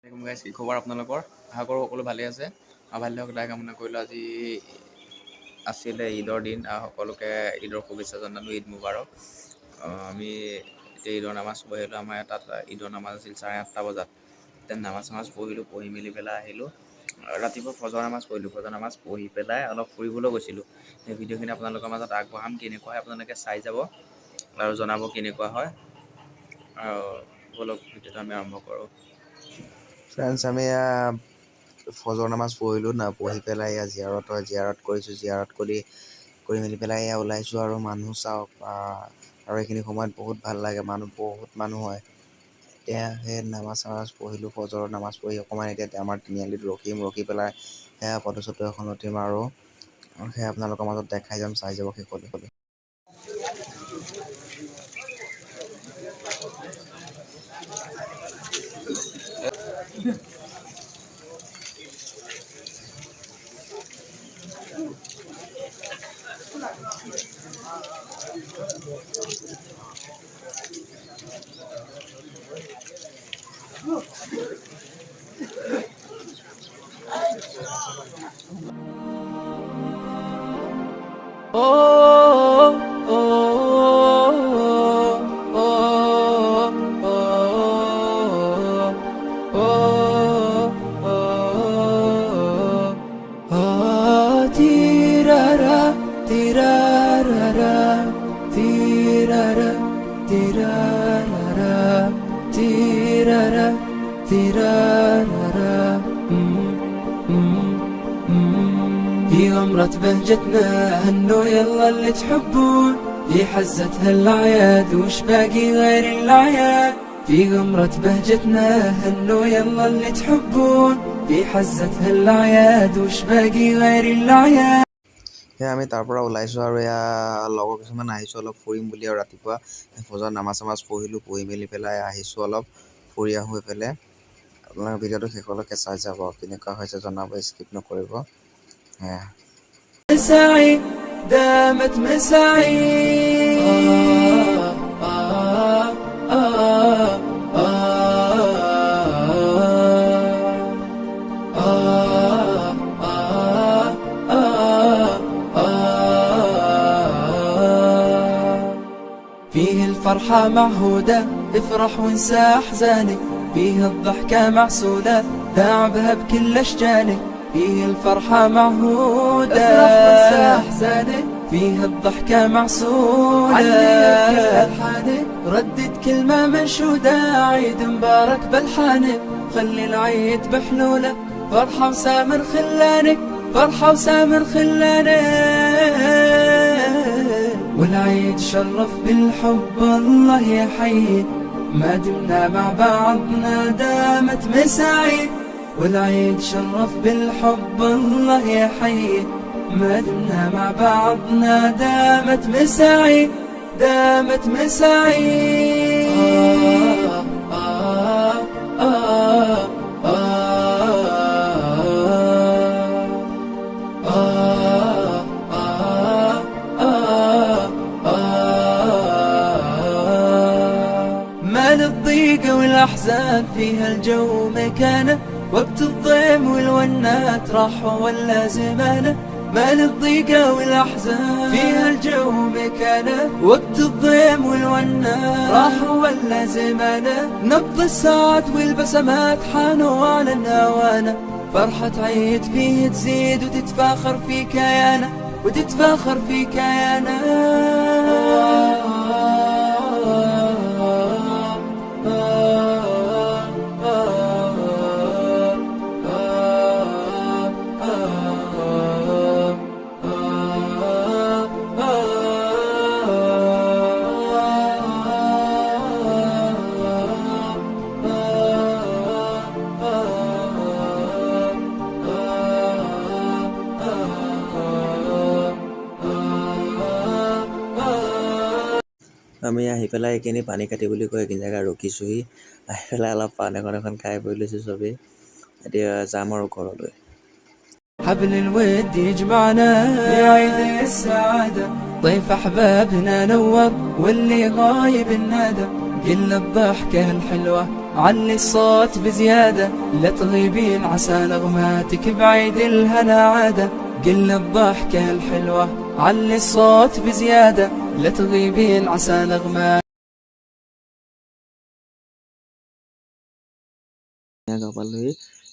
গাইজ কি খবৰ আপোনালোকৰ আশা কৰোঁ সকলো ভালে আছে ভালে হওক তাই কামনা কৰিলোঁ আজি আছিলে ঈদৰ দিন সকলোকে ঈদৰ শুভেচ্ছা জনালোঁ ঈদ মুবাৰক আমি এতিয়া ঈদৰ নামাজ পঢ়িলোঁ আমাৰ তাত ঈদৰ নামাজ আছিল 8:30 বজাত তেতিয়া নামাজ পঢ়িলোঁ পঢ়ি মেলি পেলাই আহিলোঁ ৰাতিপুৱা ফজৰ নামাজ পঢ়ি পেলাই অলপ ফুৰিবলৈ গৈছিলোঁ সেই ভিডিঅ'খিনি আপোনালোকৰ মাজত আগবঢ়াম কেনেকুৱা হয় আপোনালোকে চাই যাব আৰু জনাব কেনেকুৱা হয় আৰু বলক ভিডিঅ'টো আমি আৰম্ভ কৰোঁ ফ্ৰেণ্ডছ আমি ফজৰ নামাজ পঢ়িলোঁ না পঢ়ি পেলাই জিয়াৰত কৰিছোঁ জিয়াৰত কৰি মেলি পেলাই ওলাইছোঁ আৰু মানুহ চাওক আৰু এইখিনি সময়ত বহুত ভাল লাগে বহুত মানুহ হয় এতিয়া সেই নামাজ পঢ়িলোঁ ফজৰৰ নামাজ পঢ়ি অকণমান এতিয়া আমাৰ তিনিআলিত ৰখি পেলাই ফটো চটো এখন উঠিম আৰু সেয়া আপোনালোকৰ মাজত দেখাই যাম চাই যাব শেষলৈ في غمرة بهجتنا هنوا يلا اللي تحبون في حزتها الأعياد وش باقي غير الأعياد في غمرة بهجتنا هنوا يلا اللي تحبون في حزتها الأعياد وش باقي غير الأعياد আমি তাৰ পৰা ওলাইছোঁ আৰু লগৰ কিছুমান আহিছোঁ অলপ ফুৰিম বুলি আৰু ৰাতিপুৱা ফজৰ নামাজ পঢ়িলোঁ পঢ়ি মেলি পেলাই আহিছোঁ অলপ ফুৰি আহোঁ এইফালে আপোনালোকে ভিডিঅ'টো শেষলৈকে চাই যাব কেনেকুৱা হৈছে জনাব স্কিপ নকৰিব مساعي دامت مساعي فيه الفرحة معهودة افرح وانسى أحزانك فيه الضحكة معسولة داعبها بكل أشجانك فيه الفرحة معهودة افرح وانسى أحزانك فيه الضحكة معسولة عليك ألحانك ردد كلمة منشودة عيد مبارك بالحانك خلي العيد بحلولة فرحة وسامر خلانك فرحة وسامر خلانك والعيد شرف بالحب الله يحيي ما دمنا مع بعضنا دامت مساعي والعيد شرف بالحب الله يحيي ما دمنا مع بعضنا دامت مساعي دامت مساعي الضيق والأحزان فيها الجو مكانه وقت الضيم والونات راحوا ولا زمانه ما للضيق والأحزان فيها الجو مكانه وقت الضيم والونات راحوا ولا زمانه نبض الساعات والبسمات حانوا على النوانه فرحة عيد فيه تزيد وتتفاخر في كيانه وتتفاخر في كيانه আমি আহি পেলাই এইখিনি পানী কাটি বুলি কৈ এইখিনি জেগা ৰখিছোঁহি আহি পেলাই অলপ পান এখন খাই বৈ লৈছোঁ চবেই এতিয়া যাম আৰু ঘৰলৈ حبل الود يجمعنا يا عيد السعادة ضيف أحبابنا نور واللي غايب النادى كل الضحكة الحلوة علي الصوت بزيادة لا تغيبين عسى نغماتك بعيد الهنا عادة قل الضحكة الحلوة علي الصوت بزيادة لا تغيبين عسى نغماتك গাঁও পালোহি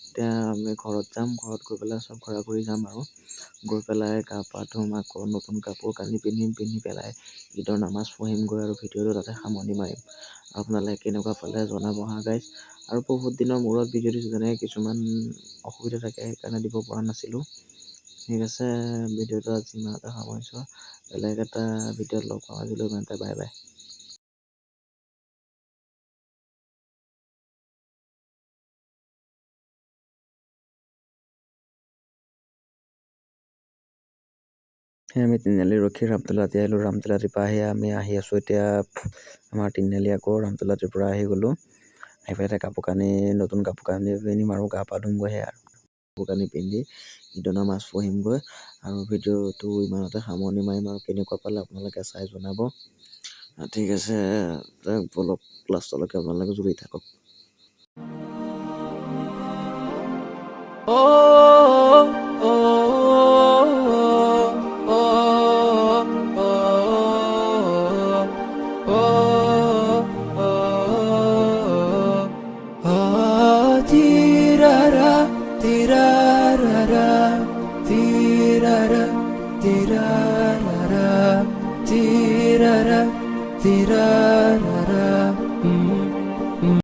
এতিয়া আমি ঘৰত যাম ঘৰত গৈ পেলাই চব ঘূৰা ঘূৰি যাম আৰু গৈ পেলাই গা পা ধুম আকৌ নতুন কাপোৰ কানি পিন্ধিম পিন্ধি পেলাই ঈদৰ নামাজ পঢ়িমগৈ আৰু ভিডিঅ'টো তাতে সামৰণি মাৰিম আপোনালোকে কেনেকুৱা পালে জনাব হা গাইজ আৰু বহুত দিনৰ মূৰত ভিডিঅ' দিছোঁ যেনেকৈ কিছুমান অসুবিধা থাকে সেইকাৰণে দিব পৰা নাছিলোঁ ঠিক আছে ভিডিঅ'টো আজি ইমানতে সামৰিছোঁ বেলেগ এটা ভিডিঅ'ত লগ পাম আজিলৈ ইমানতে বাই বাই আমি তিনিআলি ৰখি ৰামতলাতে আহিলোঁ ৰামতলাটিৰ পৰা আমি আহি আছোঁ এতিয়া আমাৰ তিনিআলি আকৌ ৰামতলাটিৰ পৰা আহি গ'লোঁ আহি পেলাই এতিয়া কাপোৰ কানি নতুন কাপোৰ কানি পিন্ধিম আৰু গা পা ধুমগৈ সেয়া আৰু কাপোৰ কানি পিন্ধি ঈদৰ নামাজ পঢ়িমগৈ আৰু ভিডিঅ'টো ইমানতে সামৰণি মাৰিম আৰু কেনেকুৱা পালে আপোনালোকে চাই জনাব ঠিক আছে বলক লাষ্টলৈকে আপোনালোকে জুৰি থাকক Tirara, tirarara, tirara, tirarara, tirara, tirarara.